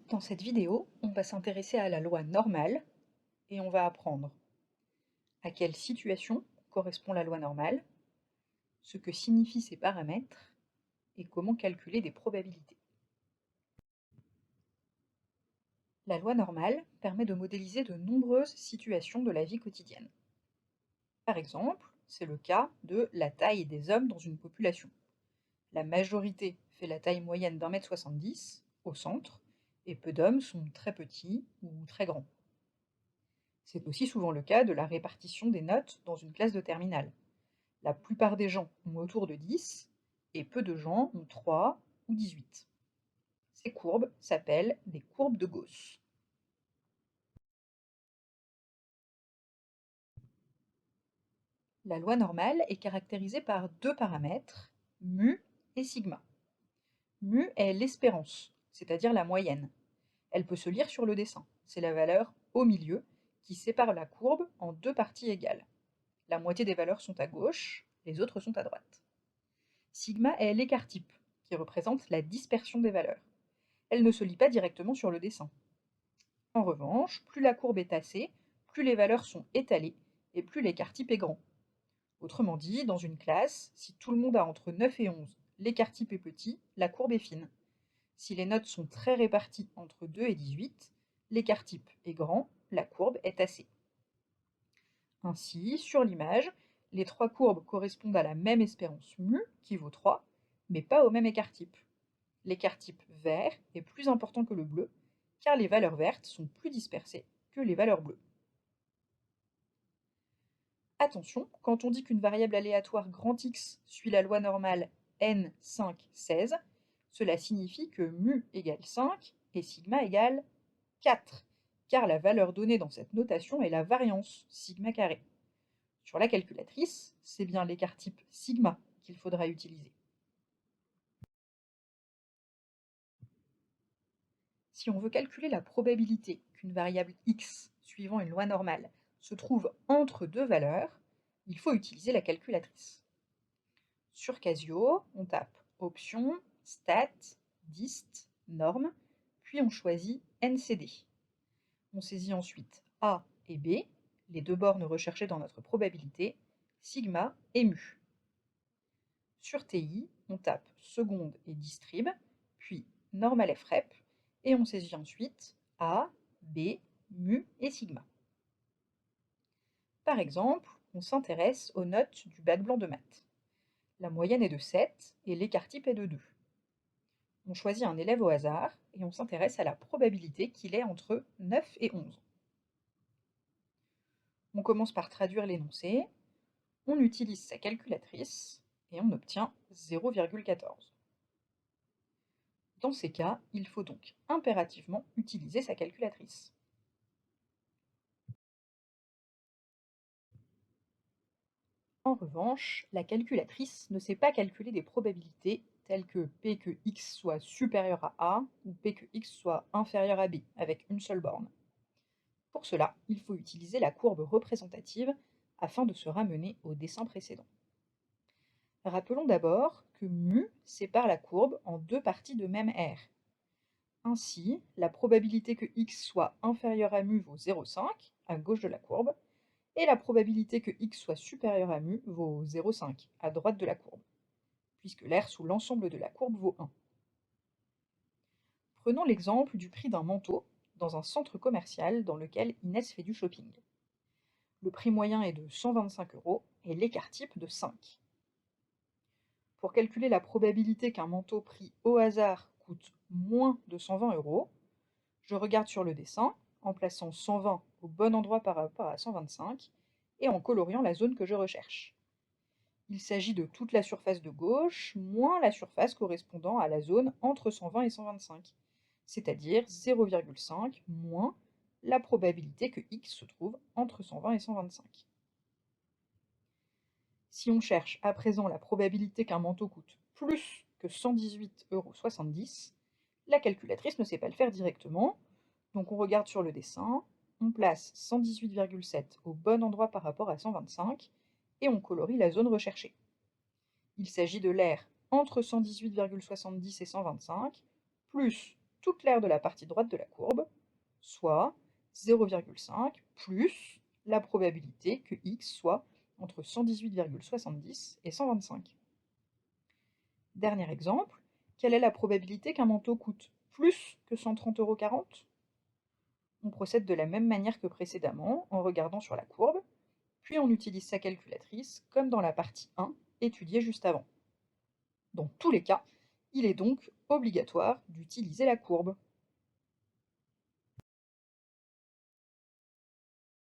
Dans cette vidéo, on va s'intéresser à la loi normale et on va apprendre à quelle situation correspond la loi normale, ce que signifient ses paramètres et comment calculer des probabilités. La loi normale permet de modéliser de nombreuses situations de la vie quotidienne. Par exemple, c'est le cas de la taille des hommes dans une population. La majorité fait la taille moyenne d'1,70 m au centre, et peu d'hommes sont très petits ou très grands. C'est aussi souvent le cas de la répartition des notes dans une classe de terminale. La plupart des gens ont autour de 10 et peu de gens ont 3 ou 18. Ces courbes s'appellent des courbes de Gauss. La loi normale est caractérisée par deux paramètres, mu et sigma. Mu est l'espérance, c'est-à-dire la moyenne. Elle peut se lire sur le dessin. C'est la valeur au milieu qui sépare la courbe en deux parties égales. La moitié des valeurs sont à gauche, les autres sont à droite. Sigma est l'écart-type, qui représente la dispersion des valeurs. Elle ne se lit pas directement sur le dessin. En revanche, plus la courbe est tassée, plus les valeurs sont étalées et plus l'écart-type est grand. Autrement dit, dans une classe, si tout le monde a entre 9 et 11, l'écart-type est petit, la courbe est fine. Si les notes sont très réparties entre 2 et 18, l'écart-type est grand, la courbe est tassée. Ainsi, sur l'image, les trois courbes correspondent à la même espérance mu, qui vaut 3, mais pas au même écart-type. L'écart-type vert est plus important que le bleu, car les valeurs vertes sont plus dispersées que les valeurs bleues. Attention, quand on dit qu'une variable aléatoire grand X suit la loi normale n 5, 16, cela signifie que mu égale 5 et sigma égale 4, car la valeur donnée dans cette notation est la variance, sigma carré. Sur la calculatrice, c'est bien l'écart-type sigma qu'il faudra utiliser. Si on veut calculer la probabilité qu'une variable x, suivant une loi normale, se trouve entre deux valeurs, il faut utiliser la calculatrice. Sur Casio, on tape option, stat, dist, norme, puis on choisit NCD. On saisit ensuite A et B, les deux bornes recherchées dans notre probabilité, sigma et mu. Sur TI, on tape seconde et distrib, puis normal FREP, et on saisit ensuite A, B, mu et sigma. Par exemple, on s'intéresse aux notes du bac blanc de maths. La moyenne est de 7 et l'écart-type est de 2. On choisit un élève au hasard et on s'intéresse à la probabilité qu'il est entre 9 et 11. On commence par traduire l'énoncé, on utilise sa calculatrice et on obtient 0,14. Dans ces cas, il faut donc impérativement utiliser sa calculatrice. En revanche, la calculatrice ne sait pas calculer des probabilités telles que P que x soit supérieur à A ou P que x soit inférieur à B, avec une seule borne. Pour cela, il faut utiliser la courbe représentative afin de se ramener au dessin précédent. Rappelons d'abord que mu sépare la courbe en deux parties de même R. Ainsi, la probabilité que x soit inférieur à mu vaut 0,5 à gauche de la courbe, et la probabilité que x soit supérieur à mu vaut 0,5 à droite de la courbe, puisque l'air sous l'ensemble de la courbe vaut 1. Prenons l'exemple du prix d'un manteau dans un centre commercial dans lequel Inès fait du shopping. Le prix moyen est de 125 € et l'écart-type de 5. Pour calculer la probabilité qu'un manteau pris au hasard coûte moins de 120 €, je regarde sur le dessin en plaçant 120 au bon endroit par rapport à 125 et en coloriant la zone que je recherche. Il s'agit de toute la surface de gauche moins la surface correspondant à la zone entre 120 et 125, c'est-à-dire 0,5 moins la probabilité que x se trouve entre 120 et 125. Si on cherche à présent la probabilité qu'un manteau coûte plus que 118,70 €, la calculatrice ne sait pas le faire directement, donc on regarde sur le dessin, on place 118,7 au bon endroit par rapport à 125, et on colorie la zone recherchée. Il s'agit de l'air entre 118,70 et 125, plus toute l'aire de la partie droite de la courbe, soit 0,5 plus la probabilité que x soit entre 118,70 et 125. Dernier exemple, quelle est la probabilité qu'un manteau coûte plus que 130,40 €? On procède de la même manière que précédemment, en regardant sur la courbe, puis on utilise sa calculatrice, comme dans la partie 1, étudiée juste avant. Dans tous les cas, il est donc obligatoire d'utiliser la courbe.